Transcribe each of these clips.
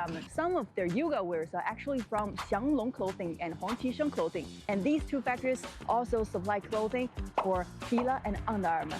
Lululemon, some of their yoga wears are actually from Xianglong Clothing and Hongqisheng Clothing. And these two factories also supply clothing for Fila and Under Armour.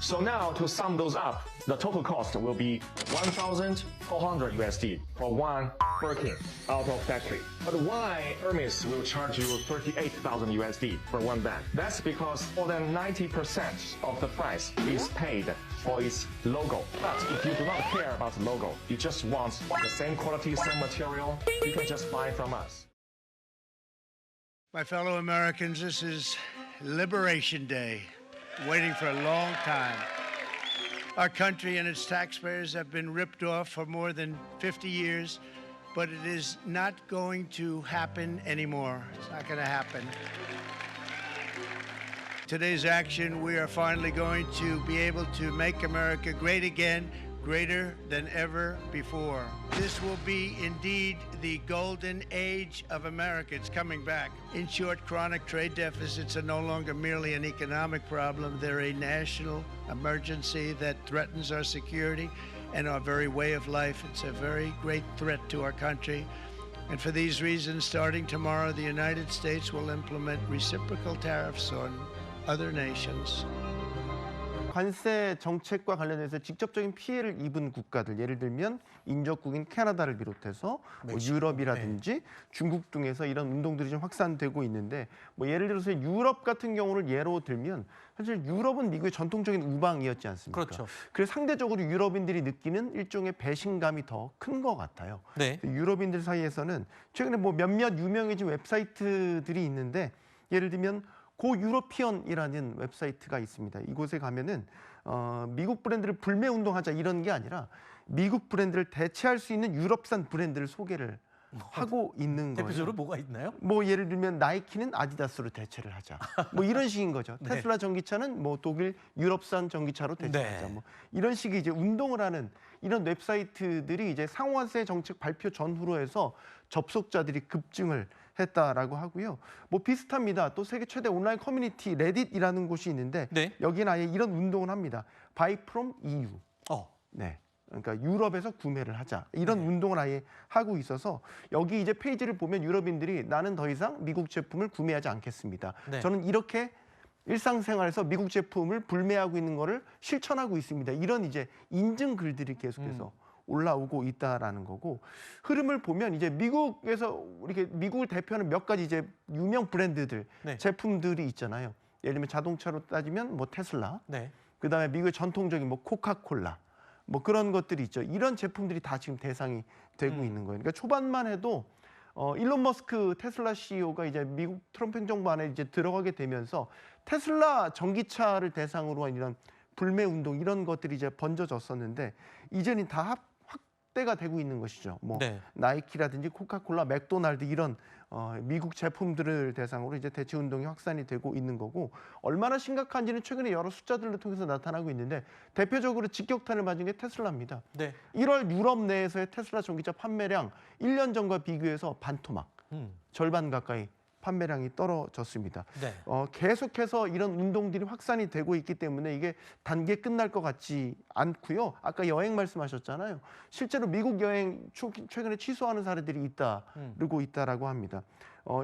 So now to sum those up, the total cost will be 1,400 USD for one Birkin out of factory. But why Hermes will charge you 38,000 USD for one bag? That's because more than 90% of the price is paid for its logo. But if you do not care about the logo, you just want the same quality, same material, you can just buy from us. My fellow Americans, this is Liberation Day. Waiting for a long time. Our country and its taxpayers have been ripped off for more than 50 years, but it is not going to happen anymore. It's not going to happen. Today's action, we are finally going to be able to make America great again, greater than ever before. This will be indeed the golden age of America. It's coming back. In short, chronic trade deficits are no longer merely an economic problem. They're a national emergency that threatens our security and our very way of life. It's a very great threat to our country. And for these reasons, starting tomorrow, the United States will implement reciprocal tariffs on other nations. 관세 정책과 관련해서 직접적인 피해를 입은 국가들, 예를 들면 인접국인 캐나다를 비롯해서 뭐 유럽이라든지 중국 등에서 이런 운동들이 좀 확산되고 있는데, 뭐 예를 들어서 유럽 같은 경우를 예로 들면 사실 유럽은 미국의 전통적인 우방이었지 않습니까? 그렇죠. 그래서 상대적으로 유럽인들이 느끼는 일종의 배신감이 더 큰 것 같아요. 네. 유럽인들 사이에서는 최근에 뭐 몇몇 유명해진 웹사이트들이 있는데, 예를 들면 고 유러피언이라는 웹사이트가 있습니다. 이곳에 가면은 미국 브랜드를 불매 운동하자 이런 게 아니라 미국 브랜드를 대체할 수 있는 유럽산 브랜드를 소개를 하고 있는 거예요. 대표적으로 뭐가 있나요? 뭐 예를 들면 나이키는 아디다스로 대체를 하자. 뭐 이런 식인 거죠. 네. 테슬라 전기차는 뭐 독일 유럽산 전기차로 대체하자. 네. 뭐 이런 식의 이제 운동을 하는 이런 웹사이트들이 이제 상호화세 정책 발표 전후로 해서 접속자들이 급증을 했다라고 하고요. 뭐 비슷합니다. 또 세계 최대 온라인 커뮤니티 레딧이라는 곳이 있는데 네. 여기는 아예 이런 운동을 합니다. Buy from EU. 네. 그러니까 유럽에서 구매를 하자. 이런 운동을 아예 하고 있어서 여기 이제 페이지를 보면 유럽인들이 나는 더 이상 미국 제품을 구매하지 않겠습니다. 네. 저는 이렇게 일상생활에서 미국 제품을 불매하고 있는 거를 실천하고 있습니다. 이런 이제 인증 글들이 계속해서 올라오고 있다라는 거고, 흐름을 보면 이제 미국에서 이렇게 미국을 대표하는 몇 가지 이제 유명 브랜드들 네. 제품들이 있잖아요. 예를 들면 자동차로 따지면 뭐 테슬라, 네. 그다음에 미국의 전통적인 뭐 코카콜라, 뭐 그런 것들이 있죠. 이런 제품들이 다 지금 대상이 되고 있는 거예요. 그러니까 초반만 해도 일론 머스크 테슬라 CEO가 이제 미국 트럼프 행정부 안에 이제 들어가게 되면서 테슬라 전기차를 대상으로 한 이런 불매 운동 이런 것들이 이제 번져졌었는데, 이제는 다 확대가 되고 있는 것이죠. 뭐 네. 나이키라든지 코카콜라, 맥도날드 이런 미국 제품들을 대상으로 이제 대체 운동이 확산이 되고 있는 거고, 얼마나 심각한지는 최근에 여러 숫자들을 통해서 나타나고 있는데, 대표적으로 직격탄을 맞은 게 테슬라입니다. 네. 1월 유럽 내에서의 테슬라 전기차 판매량 1년 전과 비교해서 반토막, 절반 가까이 판매량이 떨어졌습니다. 네. 계속해서 이런 운동들이 확산이 되고 있기 때문에 이게 단기에 끝날 것 같지 않고요. 아까 여행 말씀하셨잖아요. 실제로 미국 여행 최근에 취소하는 사례들이 잇따르고 있다라고 합니다.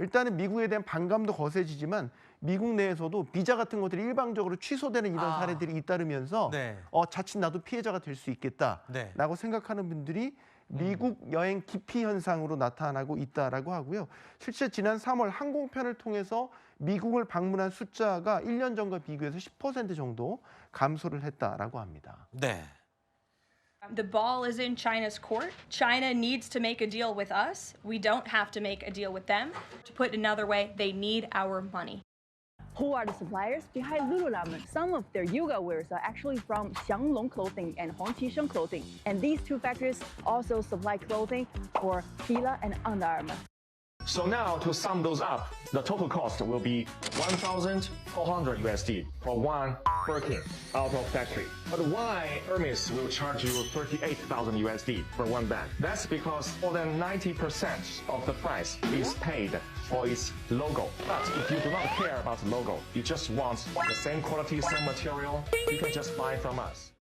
일단은 미국에 대한 반감도 거세지지만 미국 내에서도 비자 같은 것들이 일방적으로 취소되는 이런 사례들이 잇따르면서 네. 자칫 나도 피해자가 될 수 있겠다라고 네. 생각하는 분들이 미국 여행 기피 현상으로 나타나고 있다라고 하고요. 실제 지난 3월 항공편을 통해서 미국을 방문한 숫자가 1년 전과 비교해서 10% 정도 감소를 했다라고 합니다. 네. The ball is in China's court. China needs to make a deal with us. We don't have to make a deal with them. To put it another way, they need our money. Who are the suppliers behind Lululemon? Some of their yoga wears are actually from Xianglong Clothing and Hongqisheng Clothing. And these two factories also supply clothing for Fila and Under Armour. So now to sum those up, the total cost will be 1,400 USD for one Birkin out of factory. But why Hermes will charge you 38,000 USD for one bag? That's because more than 90% of the price is paid for its logo. But if you do not care about the logo, you just want the same quality, same material, you can just buy from us.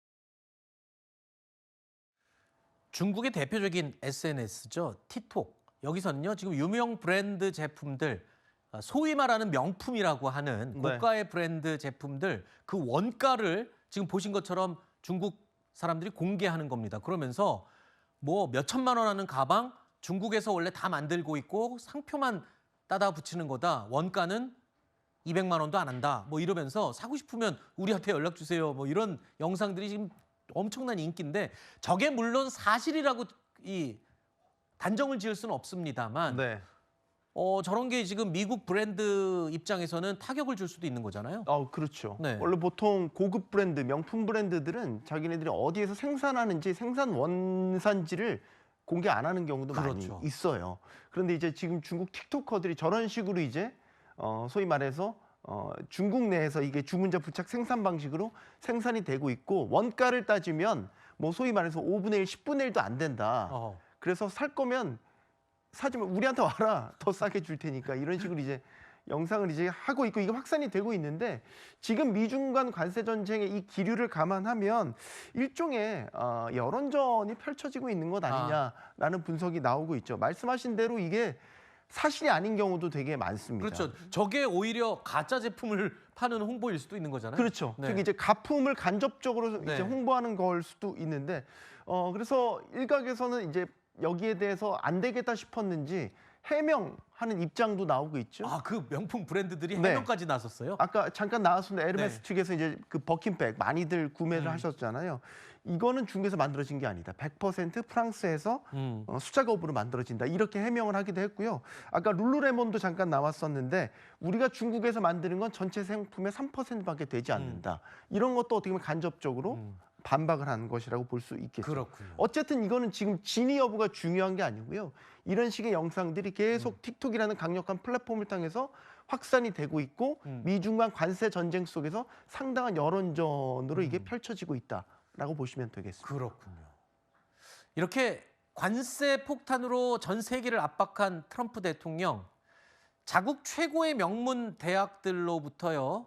중국의 대표적인 SNS죠. 틱톡. 여기서는요. 지금 유명 브랜드 제품들, 소위 말하는 명품이라고 하는 고가의 브랜드 제품들 그 원가를 지금 보신 것처럼 중국 사람들이 공개하는 겁니다. 그러면서 뭐 몇 천만 원 하는 가방 중국에서 원래 다 만들고 있고 상표만 따다 붙이는 거다. 원가는 200만 원도 안 한다. 뭐 이러면서 사고 싶으면 우리한테 연락 주세요. 뭐 이런 영상들이 지금 엄청난 인기인데 저게 물론 사실이라고 이 단정을 지을 수는 없습니다만 네. 저런 게 지금 미국 브랜드 입장에서는 타격을 줄 수도 있는 거잖아요. 그렇죠. 네. 원래 보통 고급 브랜드, 명품 브랜드들은 자기네들이 어디에서 생산하는지 생산 원산지를 공개 안 하는 경우도 그렇죠. 많이 있어요. 그런데 이제 지금 중국 틱토커들이 저런 식으로 이제 소위 말해서 중국 내에서 이게 주문자 부착 생산 방식으로 생산이 되고 있고 원가를 따지면 뭐 소위 말해서 5분의 1, 10분의 1도 안 된다. 그래서 살 거면 사지만 우리한테 와라. 더 싸게 줄 테니까 이런 식으로 이제 영상을 이제 하고 있고 이게 확산이 되고 있는데 지금 미중 간 관세 전쟁의 이 기류를 감안하면 일종의 여론전이 펼쳐지고 있는 것 아니냐라는 분석이 나오고 있죠. 말씀하신 대로 이게 사실이 아닌 경우도 되게 많습니다. 그렇죠. 저게 오히려 가짜 제품을 파는 홍보일 수도 있는 거잖아요. 그렇죠. 네. 즉 이제 가품을 간접적으로 네. 이제 홍보하는 걸 수도 있는데 그래서 일각에서는 이제 여기에 대해서 안 되겠다 싶었는지 해명하는 입장도 나오고 있죠. 그 명품 브랜드들이 네. 해명까지 나섰어요? 아까 잠깐 나왔었는데 에르메스 네. 측에서 이제 그 버킨백 많이들 구매를 하셨잖아요. 이거는 중국에서 만들어진 게 아니다. 100% 프랑스에서 수작업으로 만들어진다. 이렇게 해명을 하기도 했고요. 아까 룰루레몬도 잠깐 나왔었는데 우리가 중국에서 만드는 건 전체 생품의 3%밖에 되지 않는다. 이런 것도 어떻게 보면 간접적으로 반박을 한 것이라고 볼 수 있겠죠. 그렇군요. 어쨌든 이거는 지금 진위 여부가 중요한 게 아니고요. 이런 식의 영상들이 계속 틱톡이라는 강력한 플랫폼을 통해서 확산이 되고 있고 미중 간 관세 전쟁 속에서 상당한 여론전으로 이게 펼쳐지고 있다라고 보시면 되겠습니다. 그렇군요. 이렇게 관세 폭탄으로 전 세계를 압박한 트럼프 대통령, 자국 최고의 명문 대학들로부터요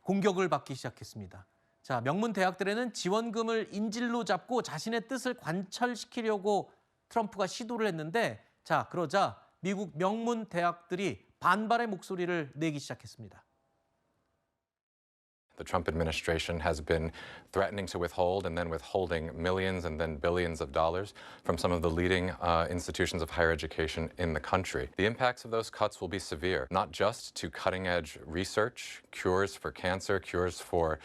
공격을 받기 시작했습니다. 자, 명문 대학들에는 지원금을 인질로 잡고 자신의 뜻을 관철시키려고 트럼프가 시도를 했는데 자, 그러자 미국 명문 대학들이 반발의 목소리를 내기 시작했습니다. The Trump administration has been threatening to withhold and then withholding millions and then billions of dollars from some of the leading institutions of higher education in the country. The impacts of those cuts will be severe, not just to cutting-edge research, cures for cancer, cures for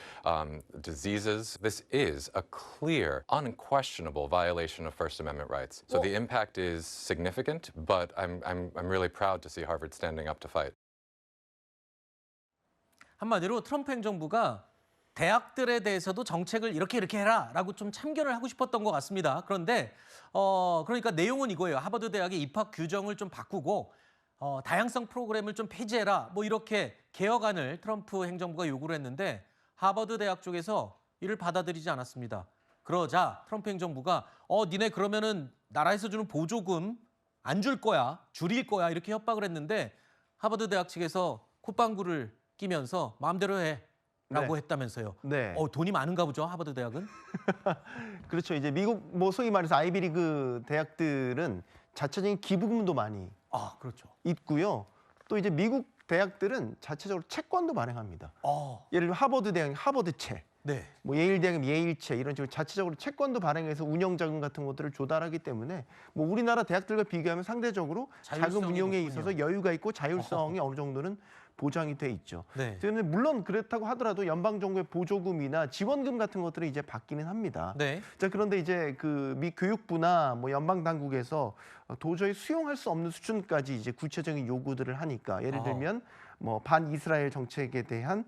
diseases. This is a clear, unquestionable violation of First Amendment rights. So the impact is significant, but I'm really proud to see Harvard standing up to fight. 한마디로 트럼프 행정부가 대학들에 대해서도 정책을 이렇게 해라라고 좀 참견을 하고 싶었던 것 같습니다. 그런데 그러니까 내용은 이거예요. 하버드 대학의 입학 규정을 좀 바꾸고 다양성 프로그램을 좀 폐지해라. 뭐 이렇게 개혁안을 트럼프 행정부가 요구를 했는데 하버드 대학 쪽에서 이를 받아들이지 않았습니다. 그러자 트럼프 행정부가 니네 그러면은 나라에서 주는 보조금 안 줄 거야, 줄일 거야 이렇게 협박을 했는데 하버드 대학 측에서 콧방구를 끼면서 마음대로 해라고 했다면서요. 네. 돈이 많은가 보죠, 하버드 대학은? 그렇죠. 이제 미국 뭐 소위 말해서 아이비리그 대학들은 자체적인 기부금도 많이 그렇죠. 있고요. 또 이제 미국 대학들은 자체적으로 채권도 발행합니다. 예를 들면 하버드 대학이 하버드채, 네. 뭐 예일 대학은 예일채 이런 식으로 자체적으로 채권도 발행해서 운영 자금 같은 것들을 조달하기 때문에 뭐 우리나라 대학들과 비교하면 상대적으로 자금 운용에 높군요. 있어서 여유가 있고 자율성이 어느 정도는 보장이 돼 있죠. 네. 그런데 물론 그렇다고 하더라도 연방 정부의 보조금이나 지원금 같은 것들이 이제 받기는 합니다. 네. 자, 그런데 이제 그 미 교육부나 뭐 연방 당국에서 도저히 수용할 수 없는 수준까지 이제 구체적인 요구들을 하니까 예를 들면 뭐 반이스라엘 정책에 대한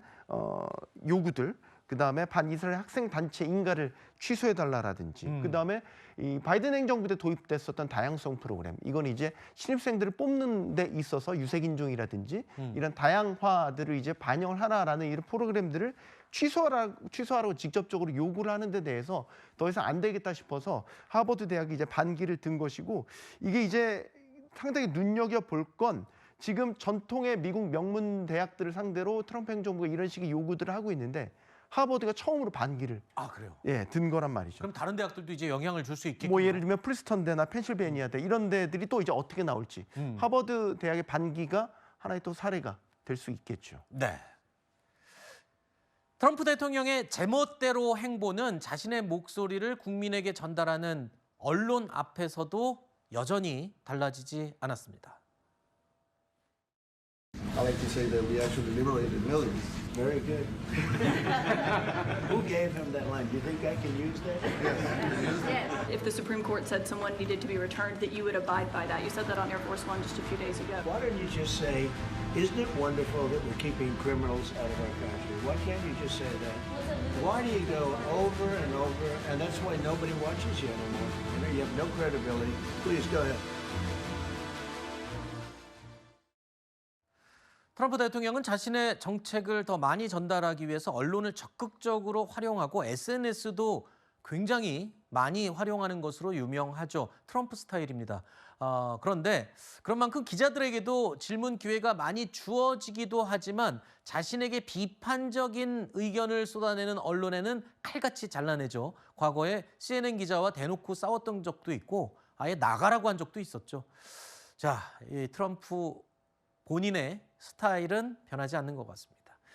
요구들, 그다음에 반이스라엘 학생 단체 인가를 취소해 달라라든지 그다음에 이 바이든 행정부 때 도입됐었던 다양성 프로그램, 이건 이제 신입생들을 뽑는 데 있어서 유색인종이라든지 이런 다양화들을 이제 반영을 하라라는 이런 프로그램들을 취소하라고 직접적으로 요구를 하는 데 대해서 더 이상 안 되겠다 싶어서 하버드 대학이 이제 반기를 든 것이고, 이게 이제 상당히 눈여겨볼 건 지금 전통의 미국 명문 대학들을 상대로 트럼프 행정부가 이런 식의 요구들을 하고 있는데 하버드가 처음으로 반기를 그래요? 든 거란 말이죠. 그럼 다른 대학들도 이제 영향을 줄 수 있겠군요. 뭐 예를 들면 프리스턴대나 펜실베니아대 이런 데들이 또 이제 어떻게 나올지 하버드 대학의 반기가 하나의 또 사례가 될 수 있겠죠. 네. 트럼프 대통령의 제멋대로 행보는 자신의 목소리를 국민에게 전달하는 언론 앞에서도 여전히 달라지지 않았습니다. I like to say that we actually liberated millions. Very good. Who gave him that line? Do you think I can use that? If the Supreme Court said someone needed to be returned, that you would abide by that. You said that on Air Force One just a few days ago. Why don't you just say, isn't it wonderful that we're keeping criminals out of our country? Why can't you just say that? Why do you go over and over? And that's why nobody watches you anymore. You know, you have no credibility. Please go ahead. 트럼프 대통령은 자신의 정책을 더 많이 전달하기 위해서 언론을 적극적으로 활용하고 SNS도 굉장히 많이 활용하는 것으로 유명하죠. 트럼프 스타일입니다. 그런데 그런 만큼 기자들에게도 질문 기회가 많이 주어지기도 하지만 자신에게 비판적인 의견을 쏟아내는 언론에는 칼같이 잘라내죠. 과거에 CNN 기자와 대놓고 싸웠던 적도 있고 아예 나가라고 한 적도 있었죠. 자, 이 트럼프 본인의 스타일은 변하지 않는 것 같습니다.